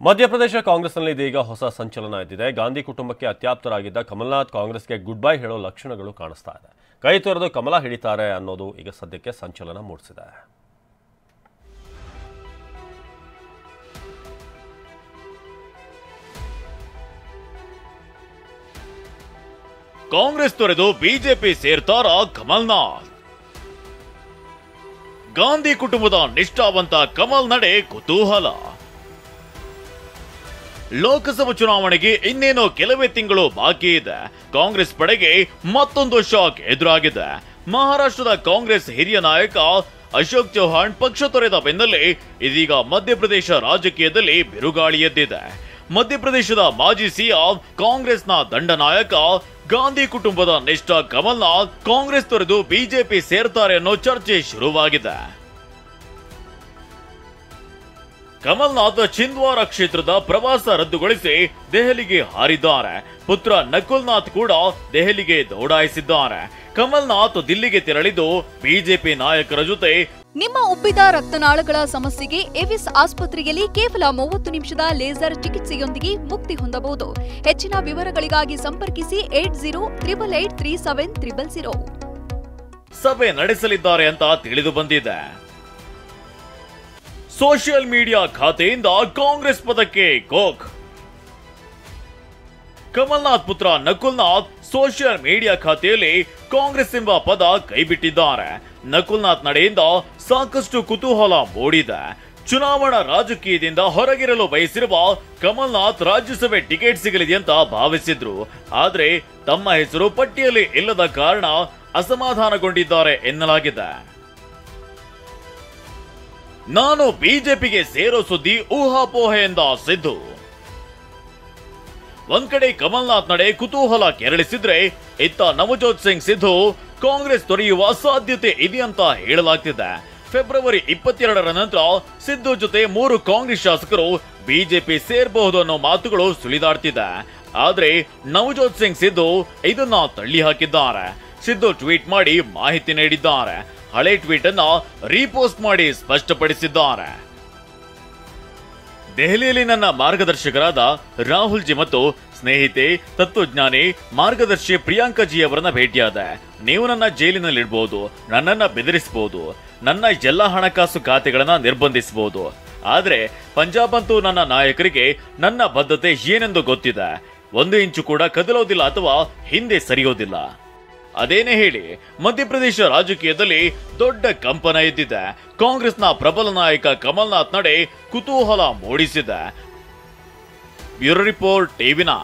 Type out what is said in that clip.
ಮಧ್ಯಪ್ರದೇಶ ಕಾಂಗ್ರೆಸ್ನಲ್ಲಿ ಇದೀಗ ಹೊಸ ಸಂಚಲನ ಎದ್ದಿದೆ. ಗಾಂಧಿ ಕುಟುಂಬಕ್ಕೆ ಅತ್ಯಾಪ್ತರಾಗಿದ್ದ ಕಮಲ್ನಾಥ್ ಕಾಂಗ್ರೆಸ್ಗೆ ಗುಡ್ ಬೈ ಹೇಳೋ ಲಕ್ಷಣಗಳು ಕಾಣಿಸ್ತಾ ಇದೆ. ಕೈ ತೊರೆದು ಕಮಲ ಹಿಡಿತಾರೆ ಅನ್ನೋದು ಈಗ ಸದ್ಯಕ್ಕೆ ಸಂಚಲನ ಮೂಡಿಸಿದೆ. ಕಾಂಗ್ರೆಸ್ ತೊರೆದು ಬಿಜೆಪಿ ಸೇರ್ತಾರ ಕಮಲ್ನಾಥ್. ಗಾಂಧಿ ಕುಟುಂಬದ ನಿಷ್ಠಾವಂತ ಕಮಲ್ ನಡೆ ಕುತೂಹಲ. ಲೋಕಸಭಾ ಚುನಾವಣೆಗೆ ಇನ್ನೇನೋ ಕೆಲವೇ ತಿಂಗಳು ಬಾಕಿ ಇದೆ. ಕಾಂಗ್ರೆಸ್ ಪಡೆಗೆ ಮತ್ತೊಂದು ಶಾಕ್ ಎದುರಾಗಿದೆ. ಮಹಾರಾಷ್ಟ್ರದ ಕಾಂಗ್ರೆಸ್ ಹಿರಿಯ ನಾಯಕ ಅಶೋಕ್ ಚೌಹಾಣ್ ಪಕ್ಷ ತೊರೆದ ಬೆನ್ನಲ್ಲೇ ಇದೀಗ ಮಧ್ಯಪ್ರದೇಶ ರಾಜಕೀಯದಲ್ಲಿ ಬಿರುಗಾಳಿ ಎದ್ದಿದೆ. ಮಧ್ಯಪ್ರದೇಶದ ಮಾಜಿ ಸಿಎಂ ಕಾಂಗ್ರೆಸ್ನ ದಂಡನಾಯಕ ಗಾಂಧಿ ಕುಟುಂಬದ ನಿಷ್ಠ ಕಮಲ್ನಾಥ್ ಕಾಂಗ್ರೆಸ್ ತೊರೆದು ಬಿಜೆಪಿ ಸೇರ್ತಾರೆ ಅನ್ನೋ ಚರ್ಚೆ ಶುರುವಾಗಿದೆ. ಕಮಲ್ನಾಥ್ ಚಿಂದ್ವಾರ ಕ್ಷೇತ್ರದ ಪ್ರವಾಸ ರದ್ದುಗೊಳಿಸಿ ದೆಹಲಿಗೆ ಹಾರಿದ್ದಾರೆ. ಪುತ್ರ ನಕುಲ್ನಾಥ್ ಕೂಡ ದೆಹಲಿಗೆ ದೌಡಾಯಿಸಿದ್ದಾರೆ. ಕಮಲ್ನಾಥ್ ದಿಲ್ಲಿಗೆ ತೆರಳಿದ್ದು ಬಿಜೆಪಿ ನಾಯಕರ ಜೊತೆ ನಿಮ್ಮ ಉಬ್ಬಿದ ರಕ್ತನಾಳಗಳ ಸಮಸ್ಯೆಗೆ ಎವಿಸ್ ಆಸ್ಪತ್ರೆಯಲ್ಲಿ ಕೇವಲ 30 ನಿಮಿಷದ ಲೇಸರ್ ಚಿಕಿತ್ಸೆಯೊಂದಿಗೆ ಮುಕ್ತಿ ಹೊಂದಬಹುದು. ಹೆಚ್ಚಿನ ವಿವರಗಳಿಗಾಗಿ ಸಂಪರ್ಕಿಸಿ 8088837300. ಸಭೆ ನಡೆಸಲಿದ್ದಾರೆ ಅಂತ ತಿಳಿದು ಬಂದಿದೆ. ಸೋಷಿಯಲ್ ಮೀಡಿಯಾ ಖಾತೆಯಿಂದ ಕಾಂಗ್ರೆಸ್ ಪದಕ್ಕೆ ಕೋಕ್. ಕಮಲ್ನಾಥ್ ಪುತ್ರ ನಕುಲ್ನಾಥ್ ಸೋಷಿಯಲ್ ಮೀಡಿಯಾ ಖಾತೆಯಲ್ಲಿ ಕಾಂಗ್ರೆಸ್ ಎಂಬ ಪದ ಕೈಬಿಟ್ಟಿದ್ದಾರೆ. ನಕುಲ್ನಾಥ್ ನಡೆಯಿಂದ ಸಾಕಷ್ಟು ಕುತೂಹಲ ಮೂಡಿದೆ. ಚುನಾವಣಾ ರಾಜಕೀಯದಿಂದ ಹೊರಗಿರಲು ಬಯಸಿರುವ ಕಮಲ್ನಾಥ್ ರಾಜ್ಯಸಭೆ ಟಿಕೆಟ್ ಸಿಗಲಿದೆ ಅಂತ ಭಾವಿಸಿದ್ರು. ಆದ್ರೆ ತಮ್ಮ ಹೆಸರು ಪಟ್ಟಿಯಲ್ಲಿ ಇಲ್ಲದ ಕಾರಣ ಅಸಮಾಧಾನಗೊಂಡಿದ್ದಾರೆ ಎನ್ನಲಾಗಿದೆ. ನಾನು ಬಿಜೆಪಿಗೆ ಸೇರೋ ಸುದ್ದಿ ಊಹಾಪೋಹೆ ಎಂದ ಸಿದ್ದು. ಒಂದ್ ಕಡೆ ಕಮಲ್ನಾಥ್ ನಡೆ ಕುತೂಹಲ ಕೆರಳಿಸಿದ್ರೆ, ಇತ್ತ ನವಜೋತ್ ಸಿಂಗ್ ಸಿದ್ದು ಕಾಂಗ್ರೆಸ್ ತೊರೆಯುವ ಸಾಧ್ಯತೆ ಇದೆಯಂತ ಹೇಳಲಾಗ್ತಿದೆ. ಫೆಬ್ರವರಿ 22ರ ನಂತರ ಸಿದ್ದು ಜೊತೆ 3 ಕಾಂಗ್ರೆಸ್ ಶಾಸಕರು ಬಿಜೆಪಿ ಸೇರಬಹುದು ಅನ್ನೋ ಮಾತುಗಳು ಸುಳಿದಾಡ್ತಿದೆ. ಆದ್ರೆ ನವಜೋತ್ ಸಿಂಗ್ ಸಿದ್ದು ಇದನ್ನ ತಳ್ಳಿ ಹಾಕಿದ್ದಾರೆ. ಸಿದ್ದು ಟ್ವೀಟ್ ಮಾಡಿ ಮಾಹಿತಿ ನೀಡಿದ್ದಾರೆ. ಹಳೆ ಟ್ವೀಟ್ ಅನ್ನ ರೀಪೋಸ್ಟ್ ಮಾಡಿ ಸ್ಪಷ್ಟಪಡಿಸಿದ್ದಾರೆ. ದೆಹಲಿಯಲ್ಲಿ ನನ್ನ ಮಾರ್ಗದರ್ಶಕರಾದ ರಾಹುಲ್ ಜಿ ಮತ್ತು ಸ್ನೇಹಿತೆ ತತ್ವಜ್ಞಾನಿ ಮಾರ್ಗದರ್ಶಿ ಪ್ರಿಯಾಂಕಾ ಜಿ ಅವರನ್ನ ಭೇಟಿಯಾದೆ. ನೀವು ನನ್ನ ಜೈಲಿನಲ್ಲಿಡಬಹುದು, ನನ್ನನ್ನ ಬೆದರಿಸಬಹುದು, ನನ್ನ ಎಲ್ಲ ಹಣಕಾಸು ಖಾತೆಗಳನ್ನ ನಿರ್ಬಂಧಿಸಬಹುದು. ಆದ್ರೆ ಪಂಜಾಬ್ ಅಂತೂ ನನ್ನ ನಾಯಕರಿಗೆ ನನ್ನ ಬದ್ಧತೆ ಏನೆಂದು ಗೊತ್ತಿದೆ. 1 ಇಂಚು ಕೂಡ ಕದಲೋದಿಲ್ಲ ಅಥವಾ ಹಿಂದೆ ಸರಿಯೋದಿಲ್ಲ. ಅದೇನೇ ಹೇಳಿ, ಮಧ್ಯಪ್ರದೇಶ ರಾಜಕೀಯದಲ್ಲಿ ದೊಡ್ಡ ಕಂಪನ ಎದ್ದಿದೆ. ಕಾಂಗ್ರೆಸ್ನ ಪ್ರಬಲ ನಾಯಕ ಕಮಲ್ನಾಥ್ ನಡೆ ಕುತೂಹಲ ಮೂಡಿಸಿದೆ. Bureau report ಟಿವಿ9.